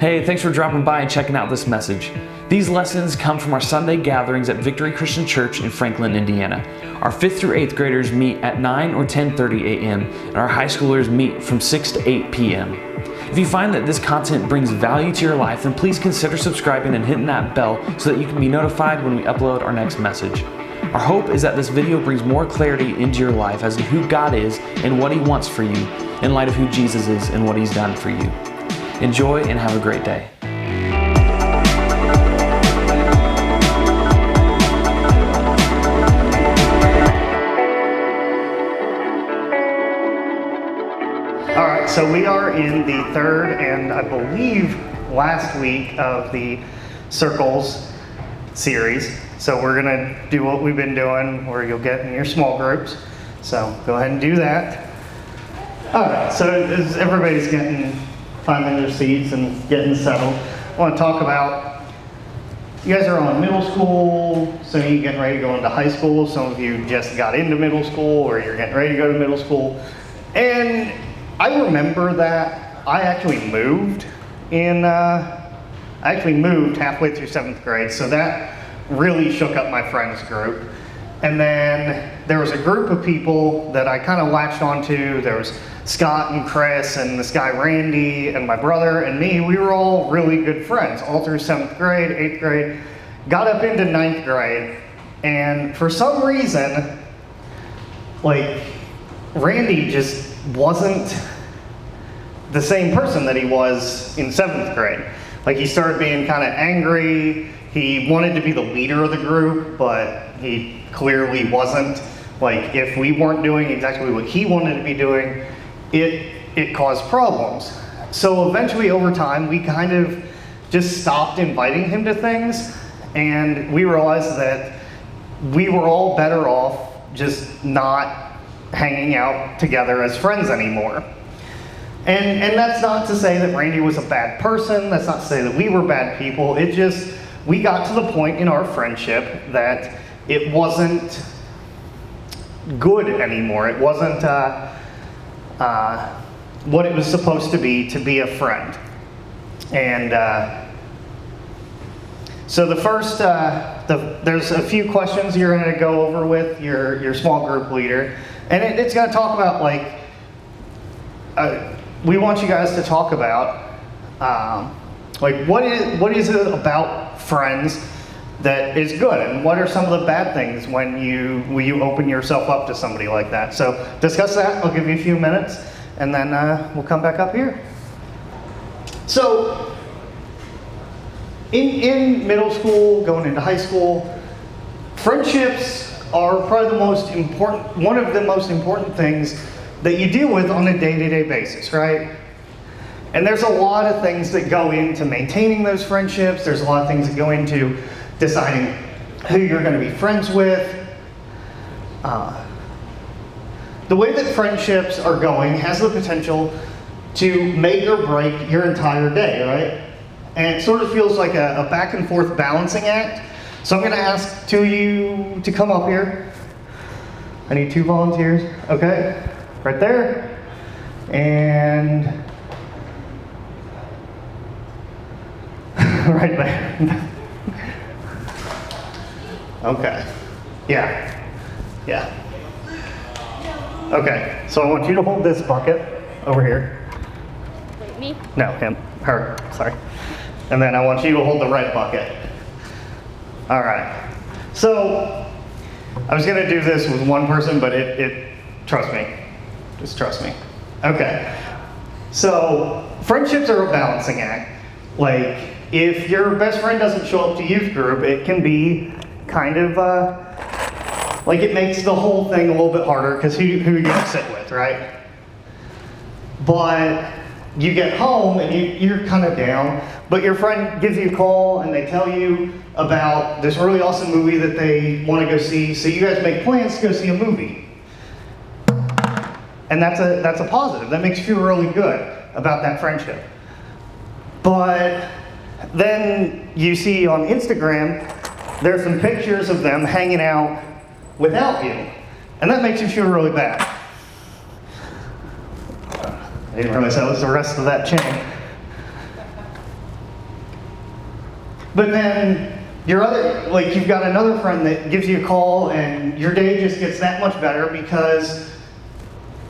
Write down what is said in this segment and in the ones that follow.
Hey, thanks for dropping by and checking out this message. These lessons come from our Sunday gatherings at Victory Christian Church in Franklin, Indiana. Our 5th through 8th graders meet at 9 or 10:30 a.m. and our high schoolers meet from 6 to 8 p.m. If you find that this content brings value to your life, then please consider subscribing and hitting that bell so that you can be notified when we upload our next message. Our hope is that this video brings more clarity into your life as to who God is and what He wants for you in light of who Jesus is and what He's done for you. Enjoy and have a great day. All right, so we are in the third and I believe last week of the Circles series. So we're gonna do what we've been doing where you'll get in your small groups. So go ahead and do that. All right, so as everybody's finding their seats and getting settled, I want to talk about, you guys are on middle school, some of you getting ready to go into high school, some of you just got into middle school or you're getting ready to go to middle school. And I remember that I actually moved halfway through 7th grade, so that really shook up my friends group. And then there was a group of people that I kind of latched onto. There was Scott and Chris and this guy Randy and my brother and me. We were all really good friends all through 7th grade, 8th grade, got up into 9th grade. And for some reason, Randy just wasn't the same person that he was in 7th grade. He started being kind of angry. He wanted to be the leader of the group, but he clearly wasn't. If we weren't doing exactly what he wanted to be doing, it caused problems. So eventually over time, we kind of just stopped inviting him to things, and we realized that we were all better off just not hanging out together as friends anymore. And that's not to say that Randy was a bad person, that's not to say that we were bad people, we got to the point in our friendship that it wasn't good anymore. It wasn't what it was supposed to be a friend. And so the first, there's a few questions you're going to go over with your small group leader. And it's going to talk about we want you guys to talk about what is it about friends that is good, and what are some of the bad things when you open yourself up to somebody like that. So discuss that. I'll give you a few minutes, and then we'll come back up here. So in middle school, going into high school, friendships are probably one of the most important things that you deal with on a day-to-day basis, right? And there's a lot of things that go into maintaining those friendships. There's a lot of things that go into deciding who you're going to be friends with. The way that friendships are going has the potential to make or break your entire day, right? And it sort of feels like a back and forth balancing act. So I'm going to ask two of you to come up here. I need 2 volunteers. Okay, right there. And right there. Okay. Yeah. Okay, so I want you to hold this bucket over here. Wait, me? No, her, sorry. And then I want you to hold the red bucket. All right. So I was gonna do this with one person, but trust me, just trust me. Okay. So friendships are a balancing act. If your best friend doesn't show up to youth group, it can be kind of it makes the whole thing a little bit harder because who are you gonna sit with, right? But you get home and you're kind of down, but your friend gives you a call and they tell you about this really awesome movie that they want to go see, so you guys make plans to go see a movie. And that's a positive. That makes you feel really good about that friendship. But then you see on Instagram, there's some pictures of them hanging out without you. And that makes you feel really bad. I didn't realize that was the rest of that chain. But then you've got another friend that gives you a call and your day just gets that much better because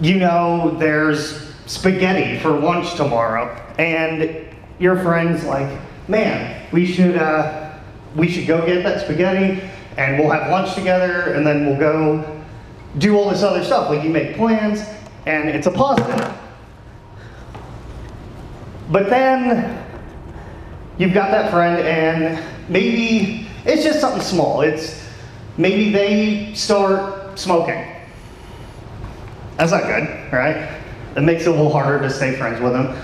you know there's spaghetti for lunch tomorrow, and your friend's like, man, we should go get that spaghetti and we'll have lunch together and then we'll go do all this other stuff. Like, you make plans and it's a positive. But then you've got that friend and maybe it's just something small. It's maybe they start smoking. That's not good, right? It makes it a little harder to stay friends with them.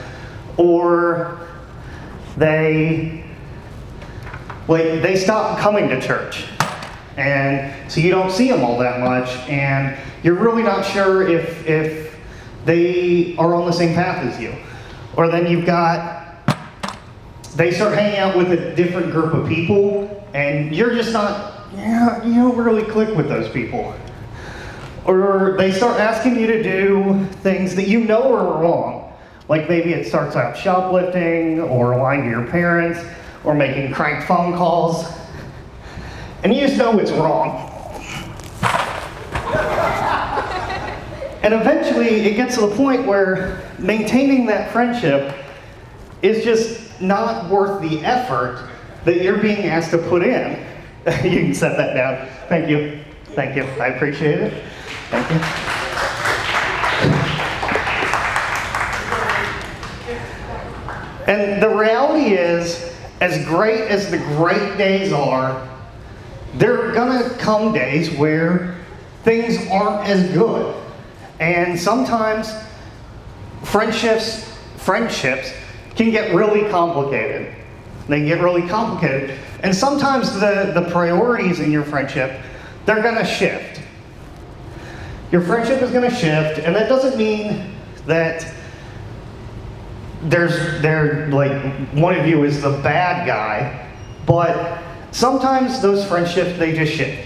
Or they stop coming to church. And so you don't see them all that much, and you're really not sure if they are on the same path as you. Or then they start hanging out with a different group of people, and you're just not, you don't really click with those people. Or they start asking you to do things that you know are wrong. Like maybe it starts out shoplifting, or lying to your parents, or making crank phone calls. And you just know it's wrong. And eventually it gets to the point where maintaining that friendship is just not worth the effort that you're being asked to put in. You can set that down. Thank you. Thank you. I appreciate it. Thank you. And the reality is, as great as the great days are, there are gonna come days where things aren't as good. And sometimes friendships can get really complicated. They get really complicated. And sometimes the priorities in your friendship, they're gonna shift. Your friendship is gonna shift, and that doesn't mean that one of you is the bad guy, but sometimes those friendships, they just shift.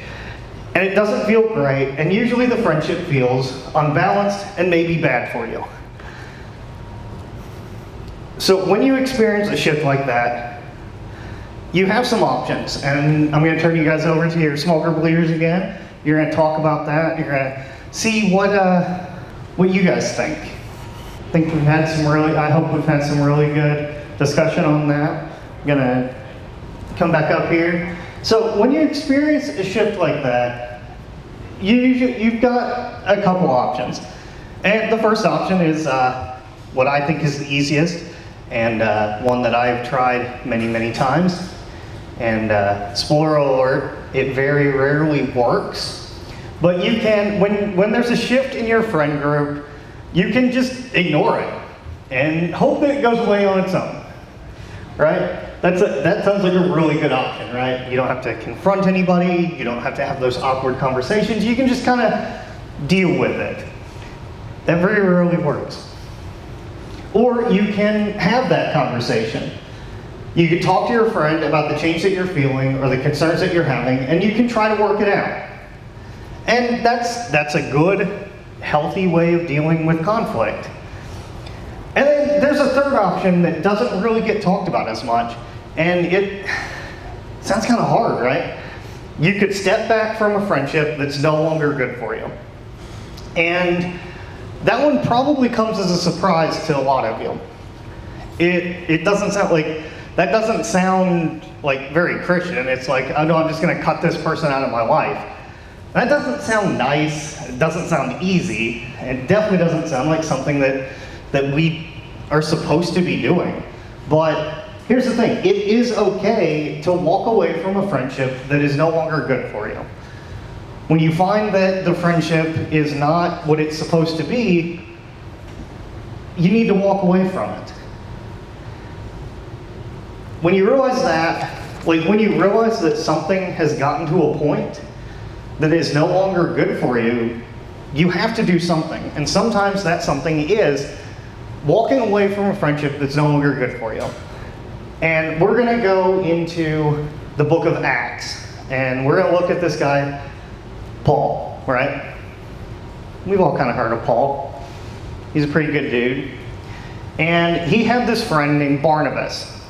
And it doesn't feel great, and usually the friendship feels unbalanced and maybe bad for you. So when you experience a shift like that, you have some options, and I'm going to turn you guys over to your small group leaders again. You're going to talk about that. You're going to see what you guys think. I hope we've had some really good discussion on that. I'm going to come back up here. So when you experience a shift like that, you've got a couple options. And the first option is what I think is the easiest, and one that I've tried many, many times. And spoiler alert, it very rarely works. But you can, when there's a shift in your friend group, you can just ignore it and hope that it goes away on its own, right? That sounds like a really good option, right? You don't have to confront anybody. You don't have to have those awkward conversations. You can just kind of deal with it. That very rarely works. Or you can have that conversation. You can talk to your friend about the change that you're feeling or the concerns that you're having, and you can try to work it out. And that's a good, healthy way of dealing with conflict. And then there's a third option that doesn't really get talked about as much, and it sounds kind of hard, right? You could step back from a friendship that's no longer good for you. And that one probably comes as a surprise to a lot of you. It doesn't sound like, that doesn't sound like very Christian. It's like, oh no, I'm just gonna cut this person out of my life. That doesn't sound nice, it doesn't sound easy, it definitely doesn't sound like something that we are supposed to be doing. But here's the thing, it is okay to walk away from a friendship that is no longer good for you. When you find that the friendship is not what it's supposed to be, you need to walk away from it. When you realize that, when you realize that something has gotten to a point that is no longer good for you, you have to do something. And sometimes that something is walking away from a friendship that's no longer good for you. And we're gonna go into the book of Acts, and we're gonna look at this guy, Paul, right? We've all kind of heard of Paul. He's a pretty good dude. And he had this friend named Barnabas.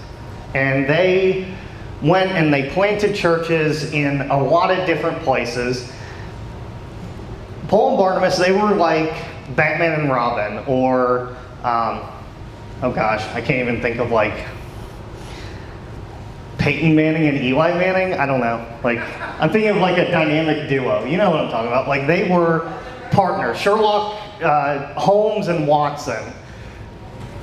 And they went and they planted churches in a lot of different places. Paul and Barnabas, they were like Batman and Robin, or, oh gosh, I can't even think of like Peyton Manning and Eli Manning. I don't know. Like, I'm thinking of like a dynamic duo. You know what I'm talking about. Like, they were partners. Sherlock Holmes and Watson.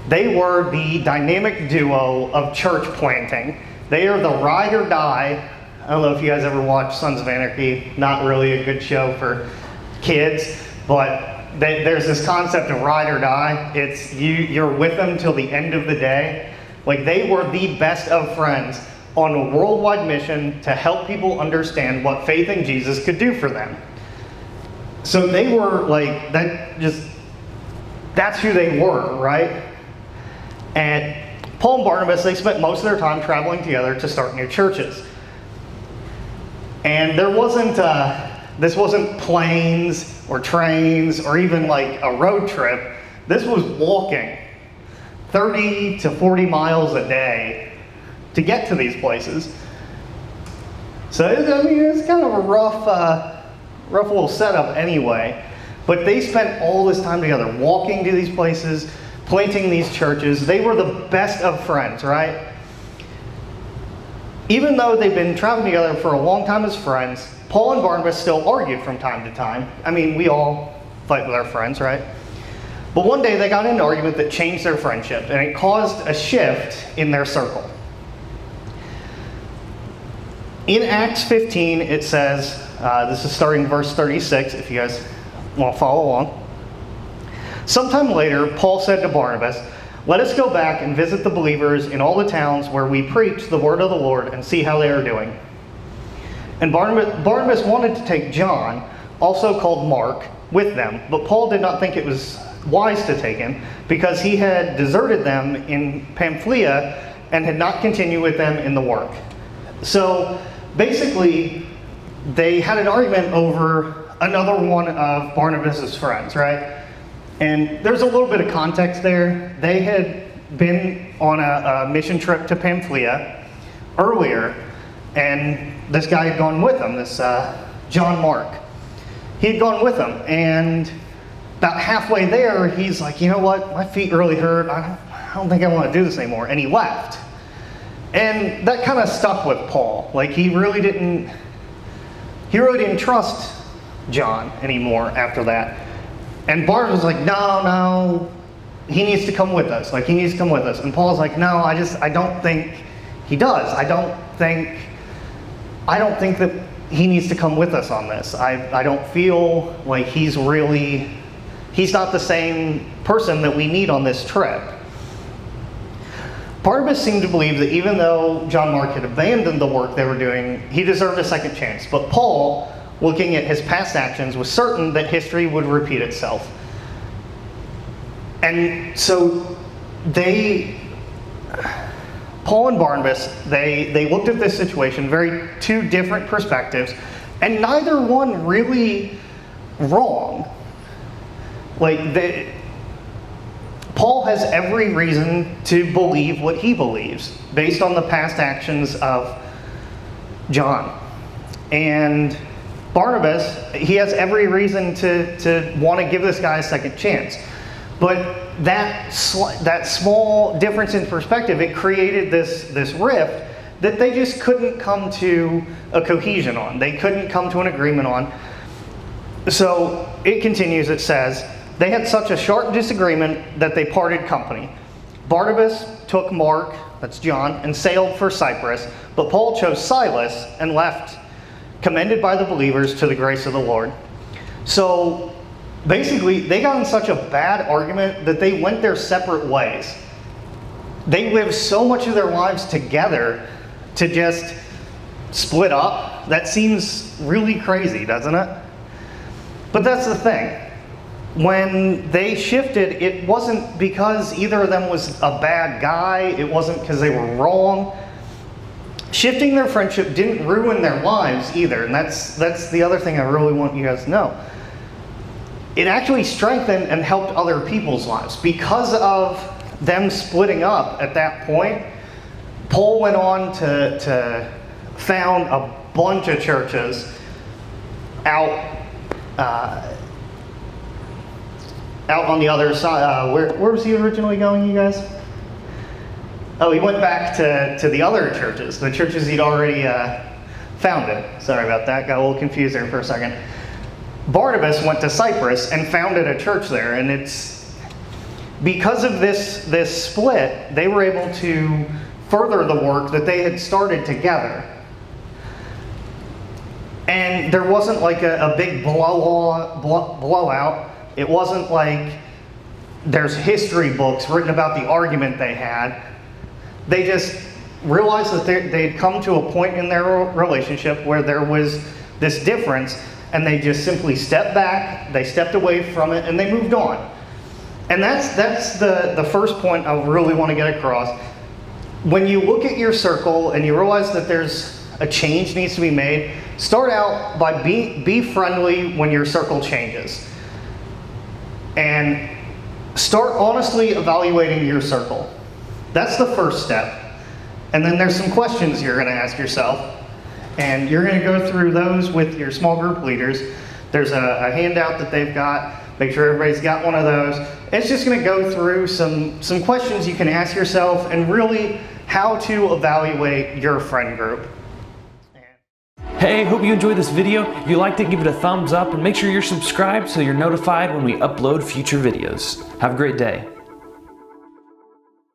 They were the dynamic duo of church planting. They are the ride or die. I don't know if you guys ever watched Sons of Anarchy. Not really a good show for kids, but there's this concept of ride or die. It's you're with them till the end of the day. Like, they were the best of friends on a worldwide mission to help people understand what faith in Jesus could do for them. So they were like, that's who they were, right? And Paul and Barnabas, they spent most of their time traveling together to start new churches. And there wasn't, this wasn't planes or trains or even like a road trip. This was walking 30 to 40 miles a day to get to these places. So, it's kind of a rough little setup anyway. But they spent all this time together, walking to these places, planting these churches. They were the best of friends, right? Even though they've been traveling together for a long time as friends, Paul and Barnabas still argued from time to time. I mean, we all fight with our friends, right? But one day they got into an argument that changed their friendship, and it caused a shift in their circle. In Acts 15, it says, this is starting verse 36, if you guys want to follow along. Sometime later, Paul said to Barnabas, "Let us go back and visit the believers in all the towns where we preach the word of the Lord and see how they are doing." And Barnabas wanted to take John, also called Mark, with them, but Paul did not think it was wise to take him because he had deserted them in Pamphylia and had not continued with them in the work. So basically, they had an argument over another one of Barnabas' friends, right? And there's a little bit of context there. They had been on a mission trip to Pamphylia earlier, and this guy had gone with them, this John Mark. He had gone with them, and about halfway there, he's like, you know what, my feet really hurt. I don't think I want to do this anymore. And he left. And that kind of stuck with Paul. Like, he really didn't trust John anymore after that. And Barnabas was like, no, he needs to come with us. Like, he needs to come with us. And Paul's like, no, I don't think he does. I don't think that he needs to come with us on this. I don't feel like he's not the same person that we need on this trip. Barnabas seemed to believe that even though John Mark had abandoned the work they were doing, he deserved a second chance. But Paul, looking at his past actions, was certain that history would repeat itself. And so Paul and Barnabas, they looked at this situation, two different perspectives, and neither one really wrong. Paul has every reason to believe what he believes based on the past actions of John. And Barnabas, he has every reason to want to give this guy a second chance. But that small difference in perspective, it created this rift that they just couldn't come to a cohesion on. They couldn't come to an agreement on. So it continues, it says, "They had such a sharp disagreement that they parted company. Barnabas took Mark," that's John, "and sailed for Cyprus, but Paul chose Silas and left, commended by the believers to the grace of the Lord." So basically, they got in such a bad argument that they went their separate ways. They lived so much of their lives together to just split up. That seems really crazy, doesn't it? But that's the thing. When they shifted, it wasn't because either of them was a bad guy. It wasn't because they were wrong. Shifting their friendship didn't ruin their lives either. And that's the other thing I really want you guys to know. It actually strengthened and helped other people's lives. Because of them splitting up at that point, Paul went on to found a bunch of churches out on the other side. Where was he originally going, you guys? Oh, he went back to the other churches, the churches he'd already founded. Sorry about that, got a little confused there for a second. Barnabas went to Cyprus and founded a church there, and it's because of this split, they were able to further the work that they had started together. And there wasn't like a big blowout. It wasn't like there's history books written about the argument they had. They just realized that they'd come to a point in their relationship where there was this difference, and they just simply stepped back, they stepped away from it, and they moved on. And that's the first point I really want to get across. When you look at your circle and you realize that there's a change needs to be made, start out by be friendly when your circle changes. And start honestly evaluating your circle. That's the first step. And then there's some questions you're going to ask yourself. And you're going to go through those with your small group leaders. There's a handout that they've got. Make sure everybody's got one of those. It's just going to go through some questions you can ask yourself and really how to evaluate your friend group. Hey, hope you enjoyed this video. If you liked it, give it a thumbs up and make sure you're subscribed so you're notified when we upload future videos. Have a great day.